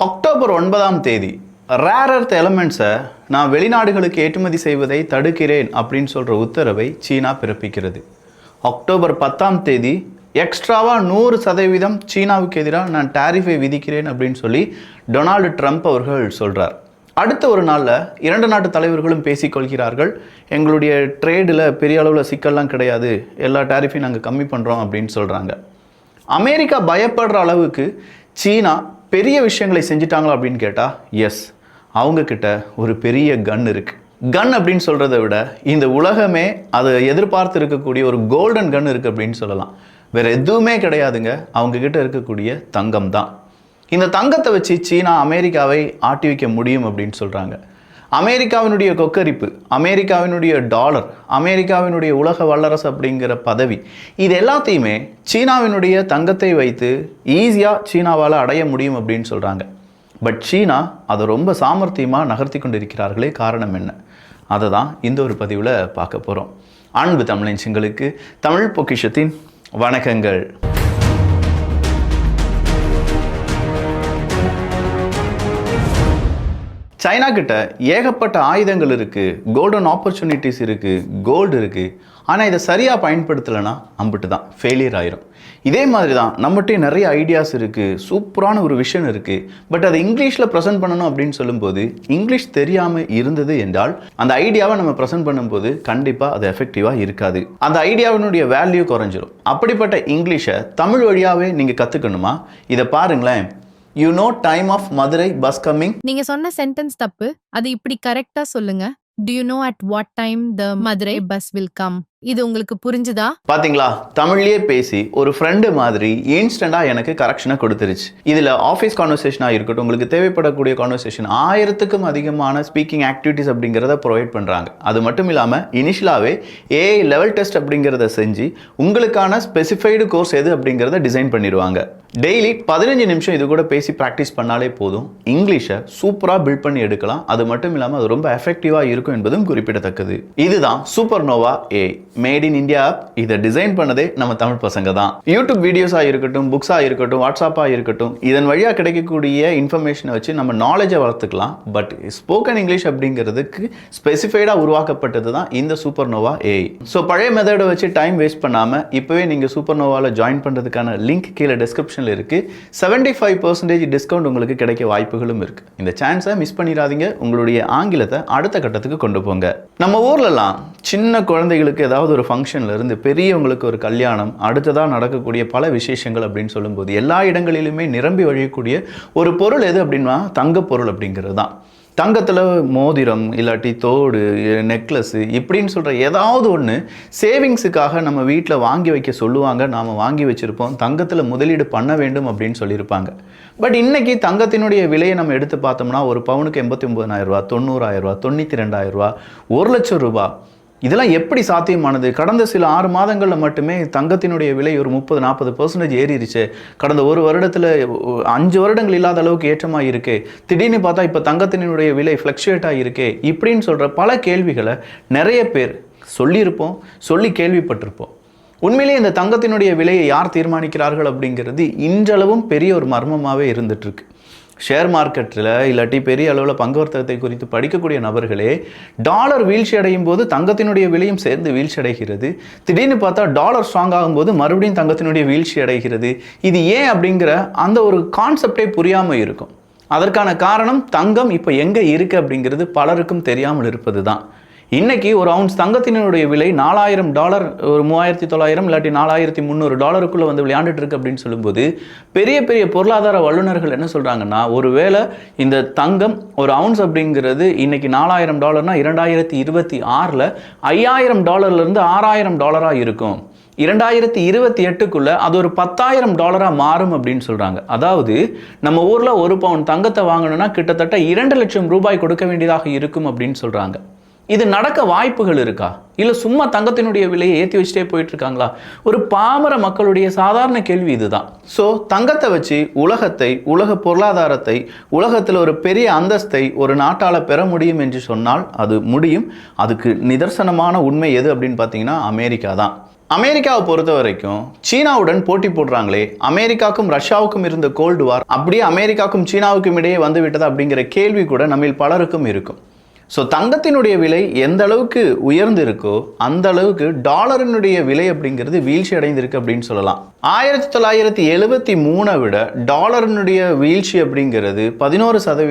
October 9ஆம் தேதி rare earth எலமெண்ட்ஸை நான் வெளிநாடுகளுக்கு ஏற்றுமதி செய்வதை தடுக்கிறேன் அப்படின்னு சொல்கிற உத்தரவை சீனா பிறப்பிக்கிறது. அக்டோபர் 10ஆம் தேதி எக்ஸ்ட்ராவாக 100% சீனாவுக்கு எதிராக நான் டாரிஃபை விதிக்கிறேன் அப்படின்னு சொல்லி டொனால்டு ட்ரம்ப் அவர்கள் சொல்கிறார். அடுத்த ஒரு நாளில் 2 நாட்டு தலைவர்களும் பேசிக்கொள்கிறார்கள். எங்களுடைய ட்ரேடில் பெரிய அளவில் சிக்கல்லாம் கிடையாது, எல்லா டாரிஃபையும் நாங்கள் கம்மி பண்ணுறோம் அப்படின்னு சொல்கிறாங்க. அமெரிக்கா பயப்படுற அளவுக்கு சீனா பெரிய விஷயங்களை செஞ்சிட்டாங்களா அப்படின்னு கேட்டால் எஸ், அவங்கக்கிட்ட ஒரு பெரிய கன் இருக்குது. கன் அப்படின்னு சொல்கிறத விட இந்த உலகமே அதை எதிர்பார்த்து இருக்கக்கூடிய ஒரு கோல்டன் கன் இருக்குது அப்படின்னு சொல்லலாம். வேறு எதுவுமே கிடையாதுங்க, அவங்கக்கிட்ட இருக்கக்கூடிய தங்கம் தான். இந்த தங்கத்தை வச்சு சீனா அமெரிக்காவை ஆட்டி வைக்க முடியும் அப்படின்னு சொல்கிறாங்க. அமெரிக்காவினுடைய கொக்கரிப்பு, அமெரிக்காவினுடைய டாலர், அமெரிக்காவினுடைய உலக வல்லரசு அப்படிங்கிற பதவி, இது எல்லாத்தையுமே சீனாவினுடைய தங்கத்தை வைத்து ஈஸியாக சீனாவால் அடைய முடியும் அப்படின்னு சொல்கிறாங்க. பட் சீனா அதை ரொம்ப சாமர்த்தியமாக நகர்த்தி கொண்டு இருக்கிறார்களே, காரணம் என்ன? அதை தான் இந்த ஒரு பதிவில் பார்க்க போகிறோம். அன்பு தமிழஞ்சுங்களுக்கு தமிழ் பொக்கிஷத்தின் வணக்கங்கள். சைனா கிட்ட ஏகப்பட்ட ஆயுதங்கள் இருக்குது, கோல்டன் ஆப்பர்ச்சுனிட்டிஸ் இருக்குது, கோல்டு இருக்குது. ஆனால் இதை சரியாக பயன்படுத்தலைன்னா அம்பிட்டு தான் ஃபெயிலியர் ஆயிரும். இதே மாதிரி தான் நம்மகிட்டே நிறைய ஐடியாஸ் இருக்குது, சூப்பரான ஒரு விஷன் இருக்குது. பட் அதை இங்கிலீஷில் ப்ரெசென்ட் பண்ணணும் அப்படின்னு சொல்லும்போது இங்கிலீஷ் தெரியாமல் இருந்தது என்றால் அந்த ஐடியாவை நம்ம ப்ரெசென்ட் பண்ணும்போது கண்டிப்பாக அது எஃபெக்டிவாக இருக்காது. அந்த ஐடியாவினுடைய வேல்யூ குறைஞ்சிரும். அப்படிப்பட்ட இங்கிலீஷை தமிழ் வழியாகவே நீங்கள் கற்றுக்கணுமா? இதை பாருங்களேன். You know time of Madurai bus coming? நீங்க சொன்ன சென்டென்ஸ் தப்பு. அது இப்படி கரெக்டா சொல்லுங்க. Do you know at what time the Madurai bus will come? இது உங்களுக்கு புரிஞ்சுதா? பாத்தீங்களா, தமிழ்லயே பேசி ஒரு ஃப்ரெண்டு மாதிரி இன்ஸ்டண்டா எனக்கு கரெக்ஷனை கொடுத்துருச்சு. இதுல ஆஃபீஸ் கான்வர்சேஷனா இருக்கட்டும், உங்களுக்கு தேவைப்படக்கூடிய கான்வர்சேஷன் 1000க்கும் அதிகமான ஸ்பீக்கிங் ஆக்டிவிட்டிஸ் அப்படிங்கிறத ப்ரொவைட் பண்றாங்க. அது மட்டும் இல்லாம இனிஷியலாவே ஏஐ லெவல் டெஸ்ட் அப்படிங்கிறத செஞ்சு உங்களுக்கான ஸ்பெசிஃபைடு கோர்ஸ் எது அப்படிங்கிறத டிசைன் பண்ணிடுவாங்க. டெய்லி 15 நிமிஷம் இது கூட பேசி ப்ராக்டிஸ் பண்ணாலே போதும், இங்கிலீஷை சூப்பராக பில்ட் பண்ணி எடுக்கலாம். அது மட்டும் இல்லாமல் அது ரொம்ப எஃபெக்டிவாக இருக்கும் என்பதும் குறிப்பிடத்தக்கது. இதுதான் super nova AI made in India app. இதை டிசைன் பண்ணதே நம்ம தமிழ் பசங்க தான். யூடியூப் வீடியோஸாக இருக்கட்டும், புக்ஸாக இருக்கட்டும், வாட்ஸ்அப்பாக இருக்கட்டும், இதன் வழியாக கிடைக்கக்கூடிய இன்ஃபர்மேஷனை வச்சு நம்ம நாலேஜை வளர்த்துக்கலாம். பட் ஸ்போக்கன் இங்கிலீஷ் அப்படிங்கிறதுக்கு ஸ்பெசிஃபைடாக உருவாக்கப்பட்டது தான் இந்த சூப்பர் நோவா ஏஐ. ஸோ பழைய மெத்தடை வச்சு டைம் வேஸ்ட் பண்ணாமல் இப்போவே நீங்கள் சூப்பர் நோவாவில் ஜாயின் பண்ணுறதுக்கான லிங்க் கீழே டிஸ்கிரிப்ஷன் இருக்கு. 75% டிஸ்கவுண்ட் உங்களுக்கு கிடைக்க வாய்ப்புகளும் இருக்கு. இந்த சான்ஸை மிஸ் பண்ணிடாதீங்க. உங்களுடைய ஆங்கிலத்தை அடுத்த கட்டத்துக்கு கொண்டு போங்க. நம்ம ஊர்லலாம் சின்ன குழந்தைகளுக்கு ஏதாவது ஒரு ஃபங்க்ஷன்ல இருந்து பெரியவங்களுக்கு ஒரு கல்யாணம், அடுத்ததா நடக்கக்கூடிய பல விசேஷங்கள் அப்படின்னு சொல்லும்போது எல்லா இடங்களிலுமே நிரம்பி வழியக்கூடிய ஒரு பொருள் எது அப்படின்னா தங்க பொருள் அப்படிங்கிறது தான். தங்கத்தில் மோதிரம், இல்லாட்டி தோடு, நெக்லஸ்ஸு இப்படின்னு சொல்கிற ஏதாவது ஒன்று சேவிங்ஸுக்காக நம்ம வீட்டில் வாங்கி வைக்க சொல்லுவாங்க. நாம் வாங்கி வச்சுருப்போம். தங்கத்தில் முதலீடு பண்ண வேண்டும் அப்படின்னு சொல்லியிருப்பாங்க. பட் இன்றைக்கி தங்கத்தினுடைய விலையை நம்ம எடுத்து பார்த்தோம்னா ஒரு பவுனுக்கு 89,000 ரூபா, 90,000 ரூபா, 92,000 ரூபா, 1,00,000 ரூபா. இதெல்லாம் எப்படி சாத்தியமானது? கடந்த சில 6 மாதங்களில் மட்டுமே தங்கத்தினுடைய விலை ஒரு 30-40% ஏறிடுச்சு. கடந்த ஒரு வருடத்தில் 5 வருடங்கள் இல்லாத அளவுக்கு ஏற்றமாக இருக்கு. திடீர்னு பார்த்தா இப்போ தங்கத்தினுடைய விலை ஃப்ளக்சுவேட்டாக இருக்கு. இப்படின்னு சொல்கிற பல கேள்விகளை நிறைய பேர் சொல்லியிருப்போம், சொல்லி கேள்விப்பட்டிருப்போம். உண்மையிலேயே இந்த தங்கத்தினுடைய விலையை யார் தீர்மானிக்கிறார்கள் அப்படிங்கிறது இன்றளவும் பெரிய ஒரு மர்மமாகவே இருந்துகிட்ருக்கு. ஷேர் மார்க்கெட்டில் இல்லாட்டி பெரிய அளவில் பங்கு வர்த்தகத்தை குறித்து படிக்கக்கூடிய நபர்களே டாலர் வீழ்ச்சி அடையும் போது தங்கத்தினுடைய விலையும் சேர்ந்து வீழ்ச்சி அடைகிறது. திடீர்னு பார்த்தா டாலர் ஸ்ட்ராங் ஆகும்போது மறுபடியும் தங்கத்தினுடைய வீழ்ச்சி அடைகிறது. இது ஏன் அப்படிங்கிற அந்த ஒரு கான்செப்டே புரியாமல் இருக்கும். அதற்கான காரணம் தங்கம் இப்போ எங்கே இருக்குது அப்படிங்கிறது பலருக்கும் தெரியாமல் இருப்பது தான். இன்றைக்கி ஒரு அவுன்ஸ் தங்கத்தினுடைய விலை $4,000, ஒரு 3,900 இல்லாட்டி $4,300 வந்து விளையாண்டுட்டு இருக்கு அப்படின்னு சொல்லும்போது பெரிய பெரிய பொருளாதார வல்லுநர்கள் என்ன சொல்கிறாங்கன்னா, ஒருவேளை இந்த தங்கம் ஒரு அவுன்ஸ் அப்படிங்கிறது இன்றைக்கி $4,000னா 2026 $5,000 $6,000 இருக்கும். 2028க்குள்ள அது ஒரு $10,000 மாறும் அப்படின்னு சொல்றாங்க. அதாவது நம்ம ஊர்ல ஒரு பவுன் தங்கத்தை வாங்கணும்னா கிட்டத்தட்ட 2 லட்சம் ரூபாய் கொடுக்க வேண்டியதாக இருக்கும் அப்படின்னு சொல்றாங்க. இது நடக்க வாய்ப்புகள் இருக்கா? இல்லை சும்மா தங்கத்தினுடைய விலையை ஏற்றி வச்சுட்டே போயிட்டு இருக்காங்களா? ஒரு பாமர மக்களுடைய சாதாரண கேள்வி இதுதான். ஸோ தங்கத்தை வச்சு உலக பொருளாதாரத்தை, உலகத்தில் ஒரு பெரிய அந்தஸ்தை ஒரு நாட்டால் பெற முடியும் என்று சொன்னால் அது முடியும். அதுக்கு நிதர்சனமான உண்மை எது அப்படின்னு பார்த்தீங்கன்னா அமெரிக்கா தான். அமெரிக்காவை பொறுத்த வரைக்கும் சீனாவுடன் போட்டி போடுறாங்களே, அமெரிக்காவுக்கும் ரஷ்யாவுக்கும் இருந்த கோல்டு வார் அப்படியே அமெரிக்காவுக்கும் சீனாவுக்கும் இடையே வந்து விட்டது அப்படிங்கிற கேள்வி கூட நம்மில் பலருக்கும் இருக்கும். ஸோ தங்கத்தினுடைய விலை எந்த அளவுக்கு உயர்ந்து இருக்கோ அந்த அளவுக்கு டாலரினுடைய விலை அப்படிங்கிறது வீழ்ச்சி அடைந்திருக்கு அப்படின்னு சொல்லலாம். 1973 விட டாலரினுடைய வீழ்ச்சி அப்படிங்கிறது 11%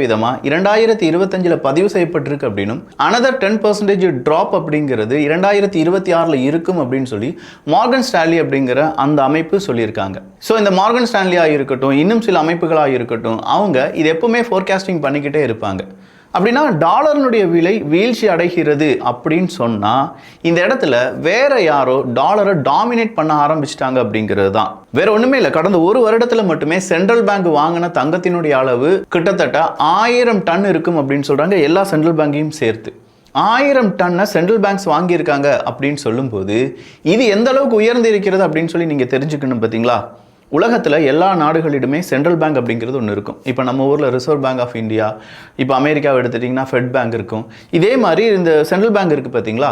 2025 பதிவு செய்யப்பட்டிருக்கு அப்படின்னும் another 10% ட்ராப் அப்படிங்கிறது 2026 இருக்கும் அப்படின்னு சொல்லி மார்கன் ஸ்டான்லி அப்படிங்கிற அந்த அமைப்பு சொல்லியிருக்காங்க. ஸோ இந்த மார்கன் ஸ்டான்லியாக இருக்கட்டும், இன்னும் சில அமைப்புகளாக இருக்கட்டும், அவங்க இது எப்பவுமே ஃபோர்காஸ்டிங் பண்ணிக்கிட்டே இருப்பாங்க. அப்படின்னா டாலரினுடைய விலை வீழ்ச்சி அடைகிறது அப்படின்னு சொன்னால் இந்த இடத்துல வேற யாரோ டாலரை டாமினேட் பண்ண ஆரம்பிச்சிட்டாங்க அப்படிங்கிறது தான். வேற ஒன்றுமே இல்லை. கடந்த ஒரு வருடத்தில் மட்டுமே சென்ட்ரல் பேங்க் வாங்கின தங்கத்தினுடைய அளவு கிட்டத்தட்ட 1000 டன் இருக்கும் அப்படின்னு சொல்கிறாங்க, எல்லா சென்ட்ரல் பேங்கையும் சேர்த்து. 1000 டன்னை சென்ட்ரல் பேங்க்ஸ் வாங்கியிருக்காங்க அப்படின்னு சொல்லும்போது இது எந்த அளவுக்கு உயர்ந்து இருக்கிறது அப்படின்னு சொல்லி நீங்கள் தெரிஞ்சுக்கணும். பார்த்தீங்களா, உலகத்தில் எல்லா நாடுகளிலுமே சென்ட்ரல் பேங்க் அப்படிங்கிறது ஒன்று இருக்கும். இப்போ நம்ம ஊரில் ரிசர்வ் பேங்க் ஆஃப் இந்தியா, இப்போ அமெரிக்காவை எடுத்துட்டிங்கன்னா ஃபெட் பேங்க் இருக்கும். இதே மாதிரி இந்த சென்ட்ரல் பேங்க் இருக்குது பார்த்தீங்களா,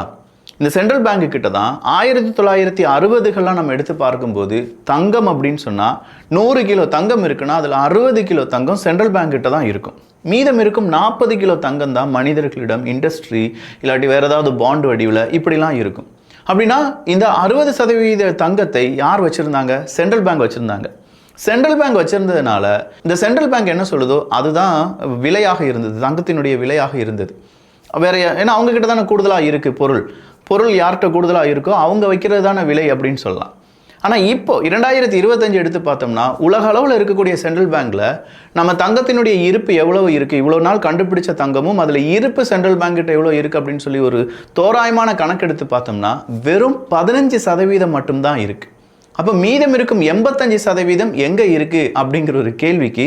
இந்த சென்ட்ரல் பேங்க் கிட்ட தான் 1960களில் நம்ம எடுத்து பார்க்கும்போது தங்கம் அப்படின்னு சொன்னால் 100 கிலோ தங்கம் இருக்குன்னா அதில் 60 கிலோ தங்கம் சென்ட்ரல் பேங்க் கிட்ட தான் இருக்கும். மீதம் இருக்கும் 40 கிலோ தங்கம் தான் மனிதர்களிடம் இண்டஸ்ட்ரி இல்லாட்டி வேறு ஏதாவது பாண்ட் வடிவில் இப்படிலாம் இருக்கும். அப்படின்னா இந்த 60% தங்கத்தை யார் வச்சுருந்தாங்க? சென்ட்ரல் பேங்க் வச்சுருந்தாங்க. சென்ட்ரல் பேங்க் வச்சுருந்ததுனால இந்த சென்ட்ரல் பேங்க் என்ன சொல்லுதோ அதுதான் விலையாக இருந்தது, தங்கத்தினுடைய விலையாக இருந்தது. வேற ஏன்னா அவங்கக்கிட்ட தானே கூடுதலாக இருக்குது பொருள் யார்கிட்ட கூடுதலாக இருக்கோ அவங்க வைக்கிறது தானே விலை அப்படின்னு சொல்லலாம். ஆனால் இப்போ 2025 எடுத்து பார்த்தோம்னா உலக அளவில் இருக்கக்கூடிய சென்ட்ரல் பேங்க்கில் நம்ம தங்கத்தினுடைய இருப்பு எவ்வளவு இருக்குது, இவ்வளோ நாள் கண்டுபிடிச்ச தங்கமும் அதில் இருப்பு சென்ட்ரல் பேங்க்கிட்ட எவ்வளோ இருக்குது அப்படின்னு சொல்லி ஒரு தோராயமான கணக்கெடுத்து பார்த்தோம்னா வெறும் 15% மட்டும்தான் இருக்குது. அப்போ மீதம் இருக்கும் 85% எங்கே இருக்குது அப்படிங்கிற ஒரு கேள்விக்கு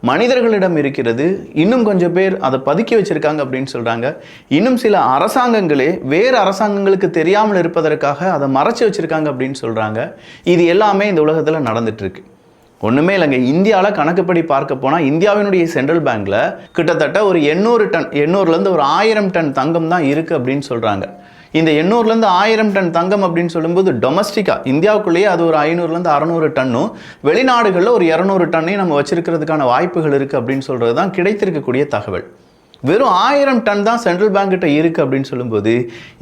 மனிதர்களிடம் இருக்கிறது. இன்னும் கொஞ்சம் பேர் அதை பதுக்கி வச்சுருக்காங்க அப்படின்னு சொல்கிறாங்க. இன்னும் சில அரசாங்கங்களே வேறு அரசாங்கங்களுக்கு தெரியாமல் இருப்பதற்காக அதை மறைச்சி வச்சுருக்காங்க அப்படின்னு சொல்கிறாங்க. இது எல்லாமே இந்த உலகத்தில் நடந்துகிட்ருக்கு. ஒன்றுமே இல்லைங்க. இந்தியாவில் கணக்குப்படி பார்க்க போனால் இந்தியாவினுடைய சென்ட்ரல் பேங்க்கில் கிட்டத்தட்ட ஒரு 800 ஒரு 1000 டன் தங்கம் தான் இருக்குது அப்படின்னு சொல்கிறாங்க. இந்த 800 1000 டன் தங்கம் அப்படின்னு சொல்லும்போது டொமஸ்டிக்காக இந்தியாவுக்குள்ளேயே அது ஒரு 500 600 டன்னும், வெளிநாடுகளில் ஒரு 200 டன்னையும் நம்ம வச்சிருக்கிறதுக்கான வாய்ப்புகள் இருக்குது அப்படின்னு சொல்கிறது தான் கிடைத்திருக்கக்கூடிய தகவல். வெறும் 1000 டன் தான் சென்ட்ரல் பேங்க் கிட்ட இருக்குது அப்படின்னு சொல்லும்போது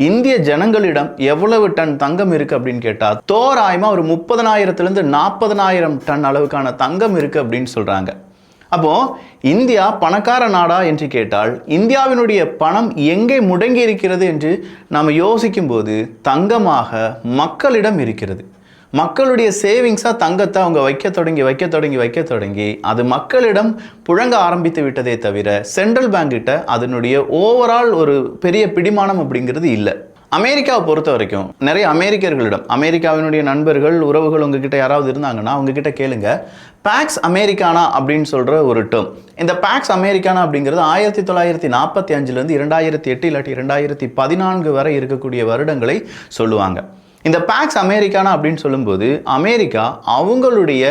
இந்திய ஜனங்களிடம் எவ்வளவு டன் தங்கம் இருக்குது அப்படின்னு கேட்டால் தோராயமாக ஒரு 30,000 40,000 டன் அளவுக்கான தங்கம் இருக்குது அப்படின்னு சொல்கிறாங்க. அப்போ இந்தியா பணக்கார நாடா என்று கேட்டால் இந்தியாவினுடைய பணம் எங்கே முடங்கி இருக்கிறது என்று நாம் யோசிக்கும் போது தங்கமாக மக்களிடம் இருக்கிறது. மக்களுடைய சேவிங்ஸாக தங்கத்தை அவங்க வைக்க தொடங்கி அது மக்களிடம் புழங்க ஆரம்பித்து விட்டதே தவிர சென்ட்ரல் பேங்க் கிட்ட அதனுடைய ஓவரால் ஒரு பெரிய பிடிமானம் அப்படிங்கிறது இல்லை. அமெரிக்காவை பொறுத்த வரைக்கும் நிறைய அமெரிக்கர்களிடம், அமெரிக்காவினுடைய நண்பர்கள் உறவுகள் உங்ககிட்ட யாராவது இருந்தாங்கன்னா அவங்ககிட்ட கேளுங்க, பாக்ஸ் அமெரிக்கானா அப்படின்னு சொல்கிற ஒரு டேர்ம். இந்த பாக்ஸ் அமெரிக்கானா அப்படிங்கிறது 1945 2008 இல்லாட்டி 2014 வரை இருக்கக்கூடிய வருடங்களை சொல்லுவாங்க. இந்த பாக்ஸ் அமெரிக்கானா அப்படின்னு சொல்லும்போது அமெரிக்கா அவங்களுடைய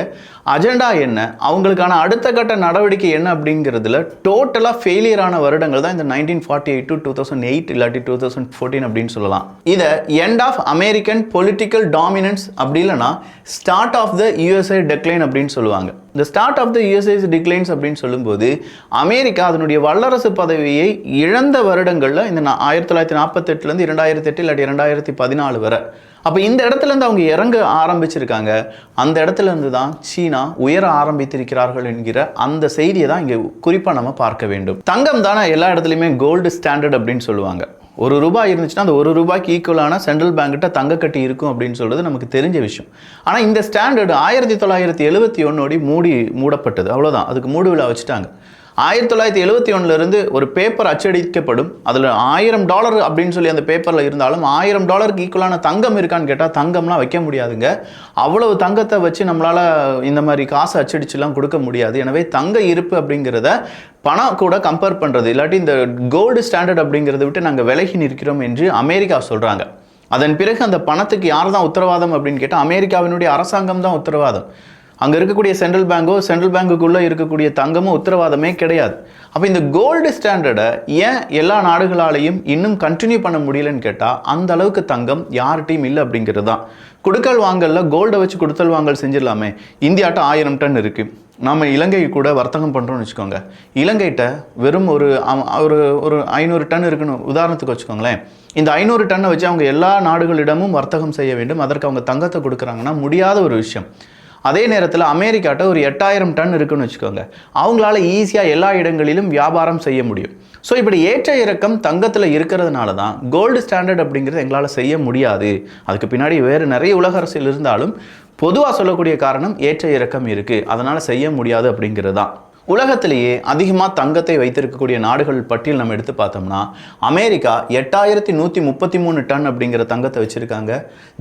அஜெண்டா என்ன, அவங்களுக்கான அடுத்த கட்ட நடவடிக்கை என்ன அப்படிங்கிறதுல டோட்டலாக ஃபெயிலியரான வருடங்கள் தான் இந்த 1948 to 2008 இல்லாட்டி 2014 அப்படின்னு சொல்லலாம். இதை end of American political dominance அப்படி இல்லைனா start of the USA decline அப்படின்னு சொல்லுவாங்க. இந்த start of the USA declines அப்படின்னு சொல்லும்போது அமெரிக்கா அதனுடைய வல்லரசு பதவியை இழந்த வருடங்களில் இந்த 1948 2008 இல்லாட்டி 2014 வரை. அப்போ இந்த இடத்துலேருந்து அவங்க இறங்க ஆரம்பிச்சிருக்காங்க. அந்த இடத்துலேருந்து தான் சீனா உயர ஆரம்பித்திருக்கிறார்கள் என்கிற அந்த செய்தியை தான் இங்கே குறிப்பாக நம்ம பார்க்க வேண்டும். தங்கம் தானே எல்லா இடத்துலையுமே கோல்டு ஸ்டாண்டர்ட் அப்படின்னு சொல்லுவாங்க. ₹1 இருந்துச்சுன்னா அந்த ₹1 ஈக்குவலான சென்ட்ரல் பேங்க்கிட்ட தங்கக்கட்டி இருக்கும் அப்படின்னு சொல்கிறது நமக்கு தெரிஞ்ச விஷயம். ஆனால் இந்த ஸ்டாண்டர்டு 1971 மூடப்பட்டது. அவ்வளோதான், அதுக்கு மூடு விழா வச்சுட்டாங்க. 1971 ஒரு பேப்பர் அச்சடிக்கப்படும். அதில் $1000 அப்படின்னு சொல்லி அந்த பேப்பரில் இருந்தாலும் $1000 ஈக்குவலான தங்கம் இருக்கான்னு கேட்டால் தங்கம்லாம் வைக்க முடியாதுங்க. அவ்வளவு தங்கத்தை வச்சு நம்மளால் இந்த மாதிரி காசு அச்சடிச்சுலாம் கொடுக்க முடியாது. எனவே தங்க இருப்பு அப்படிங்கிறத பணம் கூட கம்பேர் பண்ணுறது இல்லாட்டி இந்த கோல்டு ஸ்டாண்டர்ட் அப்படிங்கிறத விட்டு நாங்கள் விலகி நிற்கிறோம் என்று அமெரிக்கா சொல்கிறாங்க. அதன் பிறகு அந்த பணத்துக்கு யார் தான் உத்தரவாதம் அப்படின்னு கேட்டால் அமெரிக்காவினுடைய அரசாங்கம் தான் உத்தரவாதம். அங்கே இருக்கக்கூடிய சென்ட்ரல் பேங்குக்குள்ளே இருக்கக்கூடிய தங்கமோ உத்தரவாதமே கிடையாது. அப்போ இந்த கோல்டு ஸ்டாண்டர்டை ஏன் எல்லா நாடுகளாலையும் இன்னும் கண்டினியூ பண்ண முடியலன்னு கேட்டால் அந்த அளவுக்கு தங்கம் யார்கிட்டையும் இல்லை அப்படிங்கிறது தான். கொடுக்கல் வாங்கலில் கோல்டை வச்சு கொடுத்தல் வாங்கல் செஞ்சிடலாமே. இந்தியாட்ட 1000 டன் இருக்குது. நம்ம இலங்கை கூட வர்த்தகம் பண்ணுறோம்னு வச்சுக்கோங்க. இலங்கைகிட்ட வெறும் ஒரு 500 டன் இருக்குன்னு உதாரணத்துக்கு வச்சுக்கோங்களேன். இந்த 500 டன்னை வச்சு அவங்க எல்லா நாடுகளிடமும் வர்த்தகம் செய்ய வேண்டும். அதற்கு அவங்க தங்கத்தை கொடுக்குறாங்கன்னா முடியாத ஒரு விஷயம். அதே நேரத்தில் அமெரிக்காட்ட ஒரு 8000 டன் இருக்குன்னு வச்சுக்கோங்க. அவங்களால ஈஸியாக எல்லா இடங்களிலும் வியாபாரம் செய்ய முடியும். ஸோ இப்படி ஏற்ற இறக்கம் தங்கத்தில் இருக்கிறதுனால தான் கோல்டு ஸ்டாண்டர்ட் அப்படிங்கிறது எங்களால் செய்ய முடியாது. அதுக்கு பின்னாடி வேறு நிறைய உலக அரசியல் இருந்தாலும் பொதுவாக சொல்லக்கூடிய காரணம் ஏற்ற இறக்கம் இருக்குது, அதனால் செய்ய முடியாது அப்படிங்கிறது தான். உலகத்திலேயே அதிகமாக தங்கத்தை வைத்திருக்கக்கூடிய நாடுகள் பட்டியல் நம்ம எடுத்து பார்த்தோம்னா அமெரிக்கா 8133 டன் அப்படிங்கிற தங்கத்தை வச்சுருக்காங்க.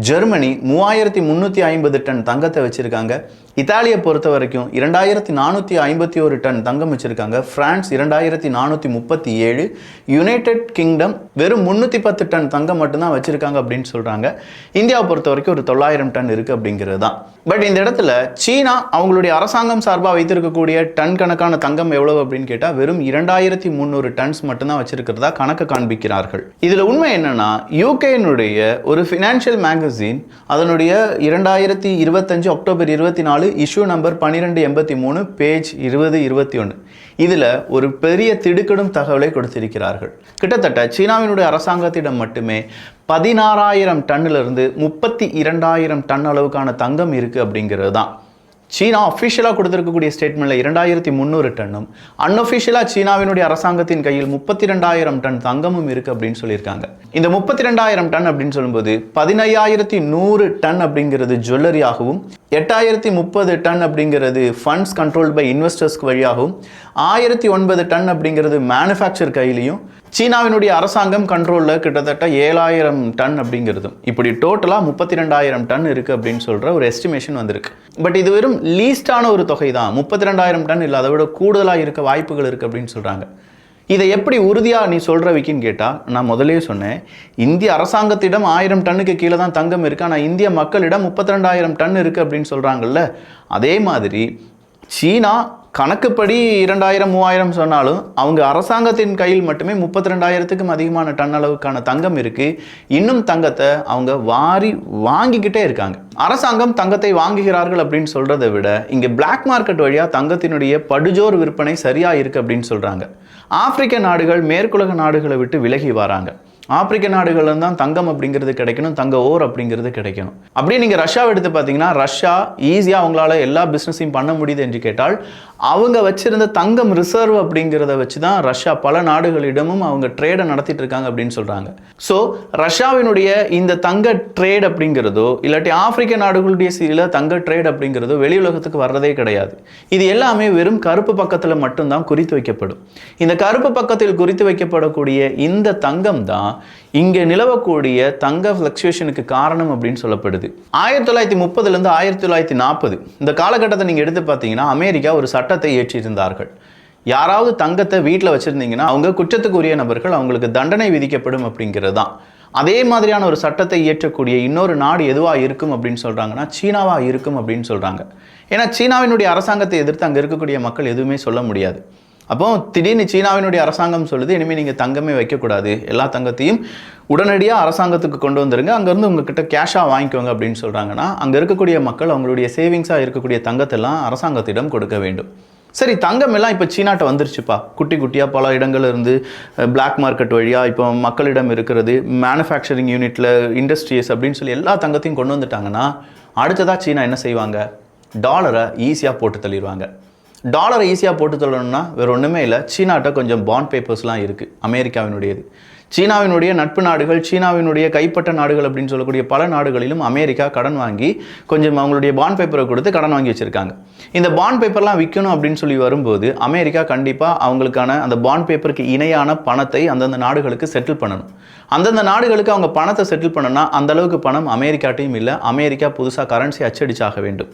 ஜெர்மனி 3350 டன் தங்கத்தை வச்சுருக்காங்க. இத்தாலியை பொறுத்த வரைக்கும் 2451 டன் தங்கம் வச்சுருக்காங்க. ஃப்ரான்ஸ் 2437, யுனைடெட் கிங்டம் வெறும் 310 டன் தங்கம் மட்டும்தான் வச்சுருக்காங்க அப்படின்னு சொல்கிறாங்க. இந்தியாவை பொறுத்த வரைக்கும் ஒரு 900 டன் இருக்குது அப்படிங்கிறது தான். பட் இந்த இடத்துல சீனா அவங்களுடைய அரசாங்கம் சார்பாக வைத்திருக்கக்கூடிய டன் கணக்கான தங்கம் எவ்வளவு அப்படின்னு கேட்டால் வெறும் 2300 டன்ஸ் மட்டும்தான் வச்சிருக்கிறதா கணக்கு காண்பிக்கிறார்கள். இதில் உண்மை என்னன்னா யூகேனுடைய ஒரு ஃபினான்ஷியல் மேகசின் அதனுடைய 2025 அக்டோபர் 24 இஷ்யூ நம்பர் 1283 பேஜ் 2021 இதில் ஒரு பெரிய திடுக்கிடும் தகவலை கொடுத்திருக்கிறார்கள். கிட்டத்தட்ட சீனாவினுடைய அரசாங்கத்திடம் மட்டுமே 16,000 டன்னிலிருந்து 32,000 டன் அளவுக்கான தங்கம் இருக்குது அப்படிங்கிறது தான். சீனா அஃபிஷியலாக கொடுத்துருக்கக்கூடிய ஸ்டேட்மெண்ட்டில் 2300 டன்னும் அன்அஃபிஷியலாக சீனாவினுடைய அரசாங்கத்தின் கையில் 32,000 டன் தங்கமும் இருக்குது அப்படின்னு சொல்லியிருக்காங்க. இந்த 32,000 டன் அப்படின்னு சொல்லும்போது 15,100 டன் அப்படிங்கிறது ஜுவல்லரியாகவும் 8,030 டன் அப்படிங்கிறது ஃபண்ட்ஸ் கண்ட்ரோல்ட் பை இன்வெஸ்டர்ஸ்க்கு வழியாகவும் 1,009 டன் அப்படிங்கிறது மேனுஃபேக்சர் கையிலையும் சீனாவினுடைய அரசாங்கம் கண்ட்ரோலில் கிட்டத்தட்ட 7,000 டன் அப்படிங்கிறதும் இப்படி டோட்டலாக 32,000 டன் இருக்குது அப்படின்னு சொல்கிற ஒரு எஸ்டிமேஷன் வந்திருக்கு. பட் இது வெறும் லீஸ்டான ஒரு தொகை தான். 32,000 டன் இல்லை, அதை விட கூடுதலாக இருக்க வாய்ப்புகள் இருக்குது அப்படின்னு சொல்கிறாங்க. இதை எப்படி உறுதியாக நீ சொல்கிற விக்கின்னு கேட்டால் நான் முதலே சொன்னேன், இந்திய அரசாங்கத்திடம் 1000 டன்னுக்கு கீழே தான் தங்கம் இருக்குது, ஆனால் இந்திய மக்களிடம் 32,000 டன் இருக்குது அப்படின்னு சொல்கிறாங்கல்ல. அதே மாதிரி சீனா கணக்குப்படி 2,000 3,000 சொன்னாலும் அவங்க அரசாங்கத்தின் கையில் மட்டுமே 32,000க்கும் அதிகமான டன் அளவுக்கான தங்கம் இருக்குது. இன்னும் தங்கத்தை அவங்க வாங்கிக்கிட்டே இருக்காங்க. அரசாங்கம் தங்கத்தை வாங்குகிறார்கள் அப்படின்னு சொல்கிறத விட இங்கே பிளாக் மார்க்கெட் வழியாக தங்கத்தினுடைய படுஜோர் விற்பனை சரியாக இருக்குது அப்படின்னு சொல்கிறாங்க. ஆப்பிரிக்க நாடுகள் மேற்குலக நாடுகளை விட்டு விலகி வராங்க. ஆப்பிரிக்க நாடுகள்ல தான் தங்கம் அப்படிங்கிறது கிடைக்கணும், தங்க ஓர் அப்படிங்கிறது கிடைக்கணும். அப்படியே நீங்கள் ரஷ்யாவை எடுத்து பார்த்தீங்கன்னா ரஷ்யா ஈஸியாக அவங்களால எல்லா பிஸ்னஸையும் பண்ண முடியுது என்று கேட்டால் அவங்க வச்சிருந்த தங்கம் ரிசர்வ் அப்படிங்கிறத வச்சு தான் ரஷ்யா பல நாடுகளிடமும் அவங்க ட்ரேடை நடத்திட்டு இருக்காங்க அப்படின்னு சொல்கிறாங்க. ஸோ ரஷ்யாவினுடைய இந்த தங்க ட்ரேட் அப்படிங்கிறதோ இல்லாட்டி ஆப்பிரிக்க நாடுகளுடைய சில தங்க ட்ரேட் அப்படிங்கிறதோ வெளி உலகத்துக்கு வர்றதே கிடையாது. இது எல்லாமே வெறும் கருப்பு பக்கத்தில் மட்டும்தான் குறித்து வைக்கப்படும். இந்த கருப்பு பக்கத்தில் குறித்து வைக்கப்படக்கூடிய இந்த தங்கம் தான் இங்கே நிலவக்கூடிய தங்க ஃப்ளக்சுவேஷனுக்கு காரணம் அப்படின்னு சொல்லப்படுது. 1930லேருந்து 1940 இந்த காலகட்டத்தை நீங்கள் எடுத்து பார்த்தீங்கன்னா அமெரிக்கா ஒரு சட்டத்தை இயற்றியிருந்தார்கள். யாராவது தங்கத்தை வீட்டில் வச்சுருந்தீங்கன்னா அவங்க குற்றத்துக்குரிய நபர்கள், அவங்களுக்கு தண்டனை விதிக்கப்படும் அப்படிங்கிறது தான். அதே மாதிரியான ஒரு சட்டத்தை இயற்றக்கூடிய இன்னொரு நாடு எதுவாக இருக்கும் அப்படின்னு சொல்கிறாங்கன்னா சீனாவாக இருக்கும் அப்படின்னு சொல்கிறாங்க. ஏன்னா சீனாவினுடைய அரசாங்கத்தை எதிர்த்து அங்கே இருக்கக்கூடிய மக்கள் எதுவுமே சொல்ல முடியாது. அப்போ திடீர்னு சீனாவினுடைய அரசாங்கம் சொல்லுது இனிமேல் நீங்கள் தங்கமே வைக்கக்கூடாது, எல்லா தங்கத்தையும் உடனடியாக அரசாங்கத்துக்கு கொண்டு வந்துருங்க, அங்கேருந்து உங்ககிட்ட கேஷாக வாங்கிக்கோங்க அப்படின்னு சொல்கிறாங்கன்னா அங்கே இருக்கக்கூடிய மக்கள் அவங்களுடைய சேவிங்ஸாக இருக்கக்கூடிய தங்கத்தெல்லாம் அரசாங்கத்திடம் கொடுக்க வேண்டும். சரி, தங்கம் எல்லாம் இப்போ சீனாட்ட வந்துருச்சுப்பா, குட்டி குட்டியாக பல இடங்கள் இருந்து பிளாக் மார்க்கெட் வழியாக இப்போ மக்களிடம் இருக்கிறது, மேனுஃபேக்சரிங் யூனிட்டில் இண்டஸ்ட்ரீஸ் அப்படின்னு சொல்லி எல்லா தங்கத்தையும் கொண்டு வந்துட்டாங்கன்னா அடுத்ததாக சீனா என்ன செய்வாங்க? டாலரை ஈஸியாக போட்டு தள்ளிடுவாங்க. டாலரை ஈஸியாக போட்டு தள்ளணும்னா வேறு ஒன்றுமே இல்லை, சீனாட்ட கொஞ்சம் பாண்ட் பேப்பர்ஸ்லாம் இருக்குது அமெரிக்காவினுடையது. சீனாவினுடைய நட்பு நாடுகள், சீனாவினுடைய கைப்பற்ற நாடுகள் அப்படின்னு சொல்லக்கூடிய பல நாடுகளிலும் அமெரிக்கா கடன் வாங்கி கொஞ்சம் அவங்களுடைய பாண்ட் பேப்பரை கொடுத்து கடன் வாங்கி வச்சுருக்காங்க. இந்த பாண்ட் பேப்பர்லாம் விற்கணும் அப்படின்னு சொல்லி வரும்போது அமெரிக்கா கண்டிப்பாக அவங்களுக்கான அந்த பாண்ட் பேப்பருக்கு இணையான பணத்தை அந்தந்த நாடுகளுக்கு செட்டில் பண்ணணும். அந்தந்த நாடுகளுக்கு அவங்க பணத்தை செட்டில் பண்ணணும்னா அந்தளவுக்கு பணம் அமெரிக்காட்டையும் இல்லை. அமெரிக்கா புதுசாக கரன்சி அச்சடிச்சாக வேண்டும்.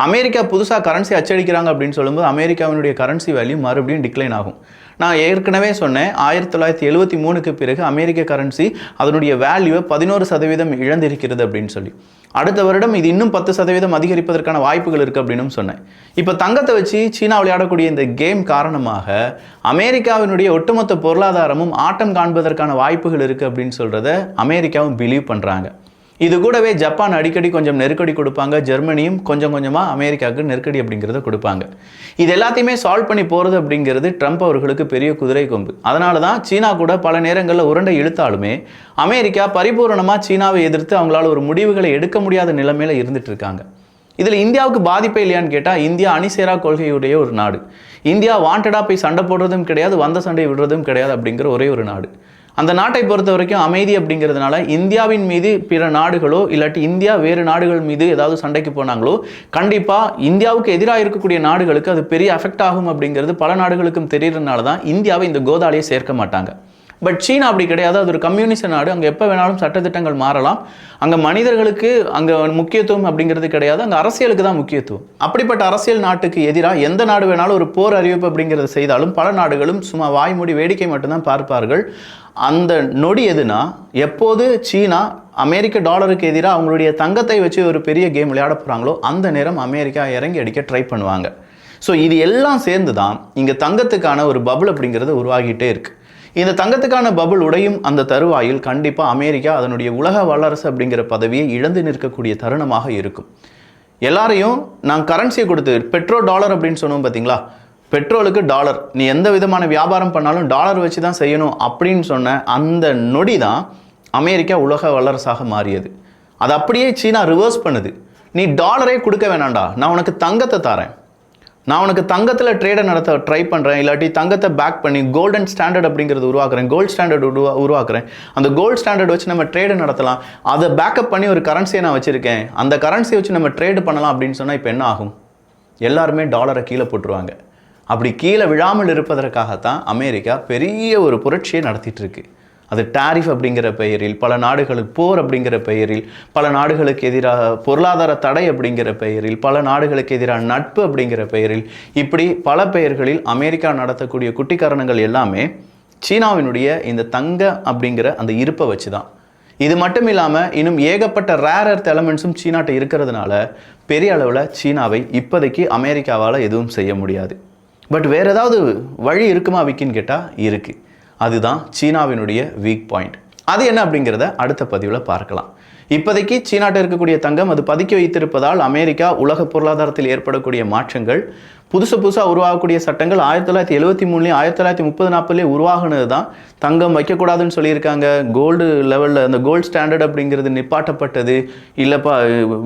அமெரிக்கா புதுசாக கரன்சி அச்சடிக்கிறாங்க அப்படின்னு சொல்லும்போது அமெரிக்காவினுடைய கரன்சி வேல்யூ மறுபடியும் டிக்ளைன் ஆகும். நான் ஏற்கனவே சொன்னேன் 1973க்கு பிறகு அமெரிக்க கரன்சி அதனுடைய வேல்யூவை 11% இழந்திருக்கிறது அப்படின்னு சொல்லி. அடுத்த வருடம் இது இன்னும் 10% அதிகரிப்பதற்கான வாய்ப்புகள் இருக்குது அப்படின்னு சொன்னேன். இப்போ தங்கத்தை வச்சு சீனா விளையாடக்கூடிய இந்த கேம் காரணமாக அமெரிக்காவினுடைய ஒட்டுமொத்த பொருளாதாரமும் ஆட்டம் காண்பதற்கான வாய்ப்புகள் இருக்குது அப்படின்னு சொல்கிறத அமெரிக்காவும் பிலீவ் பண்ணுறாங்க. இது கூடவே ஜப்பான் அடிக்கடி கொஞ்சம் நெருக்கடி கொடுப்பாங்க, ஜெர்மனியும் கொஞ்சம் கொஞ்சமாக அமெரிக்காவுக்கு நெருக்கடி அப்படிங்கிறத கொடுப்பாங்க. இது எல்லாத்தையுமே சால்வ் பண்ணி போகிறது அப்படிங்கிறது ட்ரம்ப் அவர்களுக்கு பெரிய குதிரை கொம்பு. அதனால தான் சீனா கூட பல நேரங்களில் உருண்டை இழுத்தாலுமே அமெரிக்கா பரிபூர்ணமாக சீனாவை எதிர்த்து அவங்களால ஒரு முடிவுகளை எடுக்க முடியாத நிலைமையில் இருந்துட்டு இருக்காங்க. இதில் இந்தியாவுக்கு பாதிப்பே இல்லையான்னு கேட்டால் இந்தியா அணிசேரா கொள்கையுடைய ஒரு நாடு. இந்தியா வாண்டடாக போய் சண்டை போடுறதும் கிடையாது, வந்த சண்டை விடுறதும் கிடையாது அப்படிங்கிற ஒரே ஒரு நாடு. அந்த நாட்டை பொறுத்த வரைக்கும் அமைதி அப்படிங்கிறதுனால இந்தியாவின் மீது பிற நாடுகளோ இல்லாட்டி இந்தியா வேறு நாடுகள் மீது ஏதாவது சண்டைக்கு போனாங்களோ கண்டிப்பாக இந்தியாவுக்கு எதிராக இருக்கக்கூடிய நாடுகளுக்கு அது பெரிய அஃபெக்ட் ஆகும் அப்படிங்கிறது பல நாடுகளுக்கும் தெரியறதுனால தான் இந்தியாவை இந்த கோதாலையை சேர்க்க மாட்டாங்க. பட் சீனா அப்படி கிடையாது. அது ஒரு கம்யூனிஸ்ட் நாடு. அங்கே எப்போ வேணாலும் சட்டத்திட்டங்கள் மாறலாம். அங்கே மனிதர்களுக்கு அங்கே முக்கியத்துவம் அப்படிங்கிறது கிடையாது, அங்கே அரசியலுக்கு தான் முக்கியத்துவம். அப்படிப்பட்ட அரசியல் நாட்டுக்கு எதிராக எந்த நாடு வேணாலும் ஒரு போர் அறிவிப்பு அப்படிங்கிறத செய்தாலும் பல நாடுகளும் சும்மா வாய்மூடி வேடிக்கை மட்டும்தான் பார்ப்பார்கள். அந்த நொடி எதுனா எப்போது சீனா அமெரிக்க டாலருக்கு எதிராக அவங்களுடைய தங்கத்தை வச்சு ஒரு பெரிய கேம் விளையாட போகிறாங்களோ அந்த நேரம் அமெரிக்கா இறங்கி அடிக்க ட்ரை பண்ணுவாங்க. ஸோ இது எல்லாம் சேர்ந்து தான் இங்கே தங்கத்துக்கான ஒரு பபுள் அப்படிங்கிறது உருவாகிட்டே இருக்குது. இந்த தங்கத்துக்கான பபுள் உடையும் அந்த தருவாயில் கண்டிப்பாக அமெரிக்கா அதனுடைய உலக வல்லரசு அப்படிங்கிற பதவியை இழந்து நிற்கக்கூடிய தருணமாக இருக்கும். எல்லாரையும் நான் கரன்சியை கொடுத்து பெட்ரோல் டாலர் அப்படின்னு சொன்னோம் பார்த்தீங்களா, பெட்ரோலுக்கு டாலர், நீ எந்த விதமான வியாபாரம் பண்ணாலும் டாலர் வச்சு தான் செய்யணும் அப்படின்னு சொன்ன அந்த நொடி தான் அமெரிக்கா உலக வல்லரசாக மாறியது. அது அப்படியே சீனா ரிவர்ஸ் பண்ணுது. நீ டாலரே கொடுக்க வேணாண்டா, நான் உனக்கு தங்கத்தை தரேன், நான் உனக்கு தங்கத்தில் ட்ரேடை நடத்த ட்ரை பண்ணுறேன், இல்லாட்டி தங்கத்தை பேக் பண்ணி கோல்டன் ஸ்டாண்டர்ட் அப்படிங்கிறது உருவாக்குறேன், கோல்டு ஸ்டாண்டர்ட் உருவாக்குறேன், அந்த கோல்டு ஸ்டாண்டர்ட் வச்சு நம்ம ட்ரேடு நடத்தலாம், அதை பேக்கப் பண்ணி ஒரு கரன்சியை நான் வச்சுருக்கேன், அந்த கரன்சியை வச்சு நம்ம ட்ரேடு பண்ணலாம் அப்படின்னு சொன்னால் இப்போ என்ன ஆகும்? எல்லாருமே டாலரை கீழே போட்டுருவாங்க. அப்படி கீழே விழாமல் இருப்பதற்காகத்தான் அமெரிக்கா பெரிய ஒரு புரட்சியை நடத்திட்டு இருக்கு. அது டாரிஃப் அப்படிங்கிற பெயரில், பல நாடுகளுக்கு போர் அப்படிங்கிற பெயரில், பல நாடுகளுக்கு எதிராக பொருளாதார தடை அப்படிங்கிற பெயரில், பல நாடுகளுக்கு எதிராக நட்பு அப்படிங்கிற பெயரில், இப்படி பல பெயர்களில் அமெரிக்கா நடத்தக்கூடிய குட்டிக்காரணங்கள் எல்லாமே சீனாவினுடைய இந்த தங்க அப்படிங்கிற அந்த இருப்பை வச்சு தான். இது மட்டும் இல்லாமல் இன்னும் ஏகப்பட்ட ரேர் எர்த் எலமெண்ட்ஸும் சீனாட்ட இருக்கிறதுனால பெரிய அளவில் சீனாவை இப்போதைக்கு அமெரிக்காவால் எதுவும் செய்ய முடியாது. பட் வேறு ஏதாவது வழி இருக்குமா விக்கின்னு கேட்டால் இருக்குது. அதுதான் சீனாவினுடைய வீக் பாயிண்ட். அது என்ன அப்படிங்கிறத அடுத்த பதிவில் பார்க்கலாம். இப்போதைக்கு சீனாட்ட இருக்கக்கூடிய தங்கம் அது பதுக்கி வைத்திருப்பதால் அமெரிக்கா உலக பொருளாதாரத்தில் ஏற்படக்கூடிய மாற்றங்கள், புதுசாக உருவாகக்கூடிய சட்டங்கள் 1973 1930-40 உருவாகினது தான். தங்கம் வைக்கக்கூடாதுன்னு சொல்லியிருக்காங்க. கோல்டு லெவலில் அந்த கோல்டு ஸ்டாண்டர்ட் அப்படிங்கிறது நிப்பாட்டப்பட்டது, இல்லைப்பா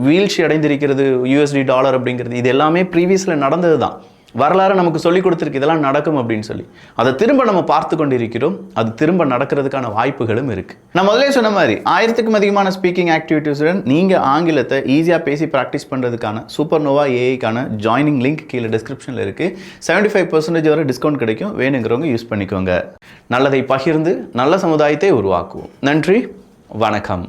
வீழ்ச்சி அடைந்திருக்கிறது USD டாலர் அப்படிங்கிறது, இது எல்லாமே ப்ரீவியஸில் நடந்தது தான். வரலாறு நமக்கு சொல்லிக் கொடுத்துருக்கு இதெல்லாம் நடக்கும் அப்படின்னு சொல்லி. அதை திரும்ப நம்ம பார்த்து கொண்டிருக்கிறோம். அது திரும்ப நடக்கிறதுக்கான வாய்ப்புகளும் இருக்குது. நான் முதலே சொன்ன மாதிரி 1000க்கும் அதிகமான ஸ்பீக்கிங் ஆக்டிவிட்டீஸுடன் நீங்கள் ஆங்கிலத்தை ஈஸியாக பேசி ப்ராக்டிஸ் பண்ணுறதுக்கான சூப்பர்னோவா ஏஐக்கான ஜாயினிங் லிங்க் கீழே டிஸ்கிரிப்ஷனில் இருக்குது. 75% வரை டிஸ்கவுண்ட் கிடைக்கும். வேணுங்கிறவங்க யூஸ் பண்ணிக்கோங்க. நல்லதை பகிர்ந்து நல்ல சமுதாயத்தை உருவாக்குவோம். நன்றி, வணக்கம்.